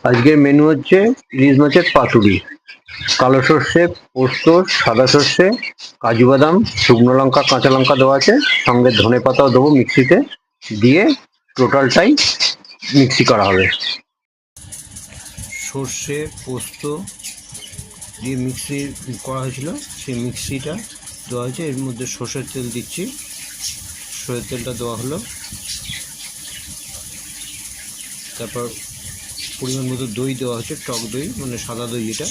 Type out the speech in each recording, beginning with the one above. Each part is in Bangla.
আজকের মেনু হচ্ছে ইলিশ মাছের পাতুরি, কালো সর্ষে, পোস্ত, সাদা সর্ষে, কাজু বাদাম, শুকনো লঙ্কা, কাঁচা লঙ্কা দেওয়া আছে, সঙ্গে ধনে পাতাও দেবো মিক্সিতে দিয়ে টোটালটাই মিক্সি করা হবে। সর্ষে পোস্ত দিয়ে মিক্সি করা হয়েছিল, সেই মিক্সিটা দেওয়া হয়েছে। এর মধ্যে সর্ষের তেল দিচ্ছি, সর্ষের তেলটা দেওয়া হলো। তারপর পরিমাণ মতো দই দেওয়া হচ্ছে, টক দই মানে সাদা দই যেটা,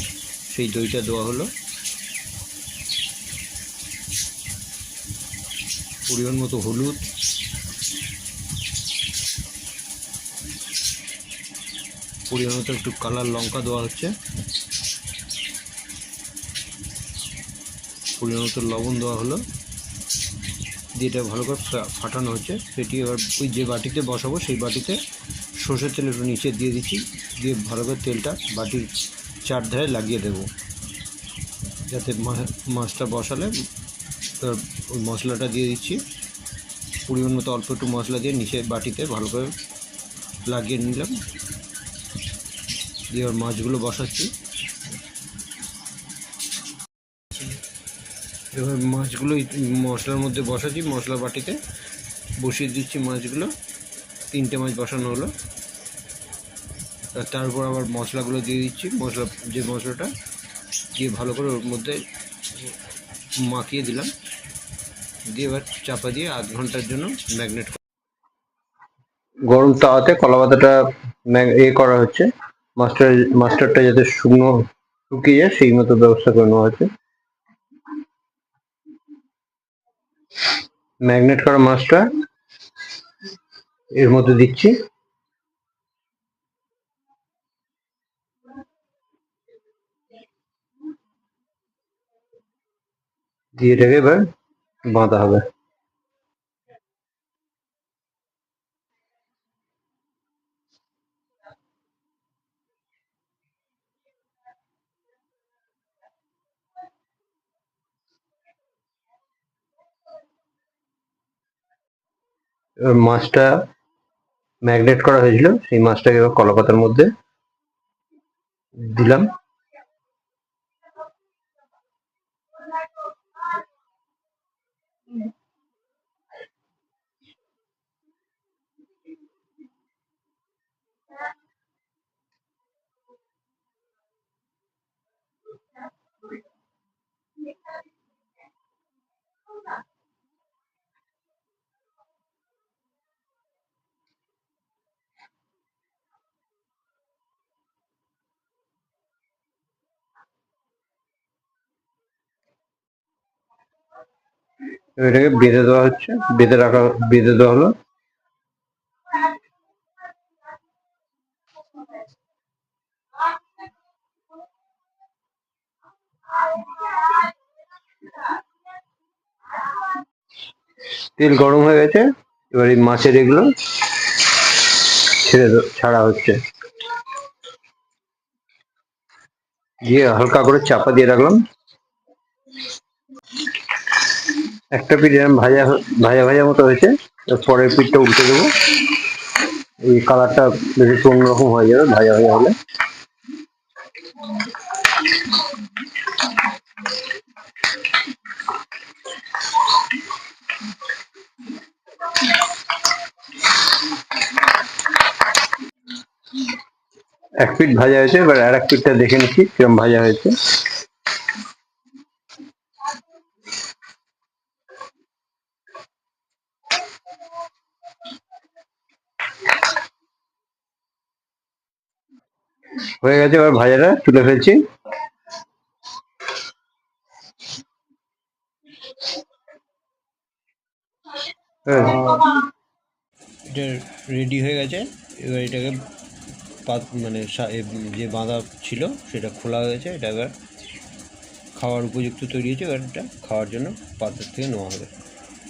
সেই দইটা দেওয়া হলো। পরিমাণ মতো হলুদ, পরিমাণ মতো একটু কালার লঙ্কা দেওয়া হচ্ছে, পরিমাণ মতো লবণ দেওয়া হলো, দিয়ে এটা ভালো করে ফাটানো হচ্ছে। সেটি এবার ওই যে বাটিতে বসাবো সেই বাটিতে সর্ষের তেল একটু নিচে দিয়ে দিচ্ছি, দিয়ে ভালো করে তেলটা বাটির চারধারে লাগিয়ে দেবো, যাতে মাছটা বসালে ওই মশলাটা দিয়ে দিচ্ছি। পরিমাণ মতো অল্প একটু মশলা দিয়ে নিচে বাটিতে ভালো করে লাগিয়ে নিলাম, দিয়ে এবার মাছগুলো বসাচ্ছি। এবার মাছগুলো মশলার মধ্যে বসাচ্ছি, মশলা বাটিতে বসিয়ে দিচ্ছি মাছগুলো। 3টে মাছ বসানো হলো। তারপর আবার মশলাগুলো দিয়ে দিচ্ছি, মশলাটা দিয়ে ভালো করে ওর মধ্যে মাখিয়ে দিলাম, দিয়ে এবার চাপা দিয়ে আধ ঘন্টার জন্য ম্যাগনেট। গরম তাওয়াতে কলা পাতাটা করা হচ্ছে, মাস্টারটা যাতে শুকিয়ে যায় সেই মতো ব্যবস্থা করে নেওয়া হচ্ছে। ম্যাগনেট করা মাছটা এর মধ্যে দিচ্ছি, দিয়ে এটাকে এবার বাঁধা হবে। এবার মাছটা ম্যাগনেট করা হয়েছিল, সেই মাছটাকে এবার কলা পাতার মধ্যে দিলাম। এটাকে বেঁধে দেওয়া হচ্ছে, বেঁধে দেওয়া হলো। তেল গরম হয়ে গেছে, এবার এই মাছের এগুলো ছাড়া হচ্ছে, দিয়ে হালকা করে চাপা দিয়ে রাখলাম। একটা পিঠ এরকম ভাজা ভাজা ভাজা মতো হয়েছে, পরের পিঠটা উল্টে দেবো। এই কালারটা বেশ একটু অন্যরকম হয়ে যাবে ভাজা ভাজা হলে। এক পিঠ ভাজা হয়েছে, এবার আর এক পিঠটা দেখে নিচ্ছি কিরম ভাজা হয়েছে। হয়ে গেছে, এবার ভাজাটা তুলে ফেলছি। এটা রেডি হয়ে গেছে, এবার এটাকে মানে যে বাঁধা ছিল সেটা খোলা হয়েছে, এটা এবার খাওয়ার উপযুক্ত তৈরি হয়েছে। এবার এটা খাওয়ার জন্য পাত্র থেকে নেওয়া হবে।